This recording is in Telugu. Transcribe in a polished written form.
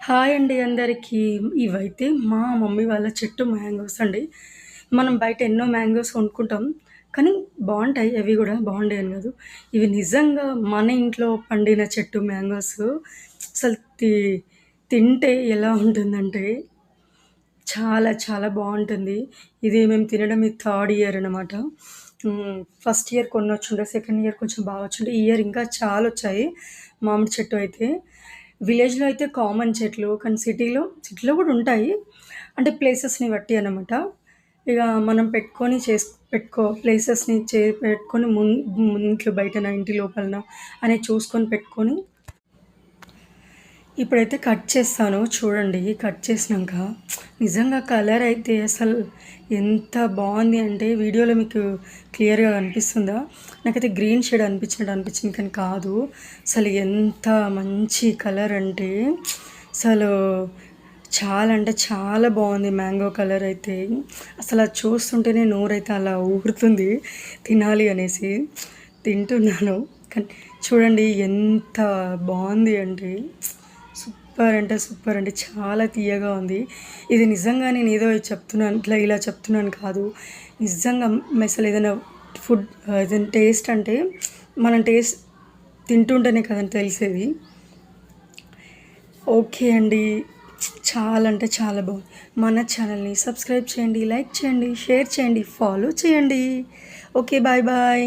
హాయ్ అండి అందరికీ. ఇవైతే మా మమ్మీ వాళ్ళ చెట్టు మ్యాంగోస్ అండి. మనం బయట ఎన్నో మ్యాంగోస్ కొనుక్కుంటాం. కానీ బావుంటాయి. అవి గూడా బాగుండయని గాదు. ఇవి నిజంగా మన ఇంట్లో పండిన చెట్టు మ్యాంగోస్ అసలు తింటే ఎలా ఉంటుందంటే చాలా చాలా బావుంటుంది. ఇది మేము తినడం ఇది థర్డ్ ఇయర్ అనమాట. ఫస్ట్ ఇయర్ కొన్నొచ్చుండే, సెకండ్ ఇయర్ కొంచెం బా వచ్చుండే. ఈ ఇయర్ ఇంకా చాలొచ్చాయి. మామిడి చెట్టు అయితే. విలేజ్‌లో అయితే కామన్ చెట్లు. కానీ సిటీలో గూడా ఉంటాయి. అంటే ప్లేసెస్‌ని బట్టి అనమాట. ఇగ మనం ప్లేసెస్‌ని పెట్టుకొని ఇంట్లో బయటన, ఇంటి లోపలన అనేది చూసుకొని పెట్టుకొని ఇప్పుడైతే కట్ చేస్తాను చూడండి. కట్ చేసినంక నిజంగా కలర్ అయితే అసలు ఎంత బావుంది అంటే వీడియోలో మీకు క్లియర్‌గా కనిపిస్తుందా? నాకైతే గ్రీన్ షేడ్ అనిపించింది కానీ కాదు. అసలు ఎంత మంచి కలర్ అంటే అసలు చాలా అంటే చాలా బావుంది మ్యాంగో కలర్ అయితే. అసలు అది చూస్తుంటేనే నోరైతే అలా ఊరుతుంది తినాలి అనేసి. తింటున్నాను. కానీ చూడండి ఎంత బావుంది అంటే సూపర్ అంటే సూపర్ అండి. చాలా తియ్యగా ఉంది. ఇది నిజంగా నేనేదో చెప్తున్నాను ఇలా చెప్తున్నాను కాదు. నిజంగా అసలు ఏదైనా టేస్ట్ అంటే మనం టేస్ట్ తింటుంటేనే కదండి తెలిసేది. ఓకే అండి. చాలా అంటే చాలా బాగుంది. మన ఛానల్‌ని సబ్స్క్రైబ్ చేయండి, లైక్ చేయండి, షేర్ చేయండి, ఫాలో చేయండి. ఓకే. Bye bye.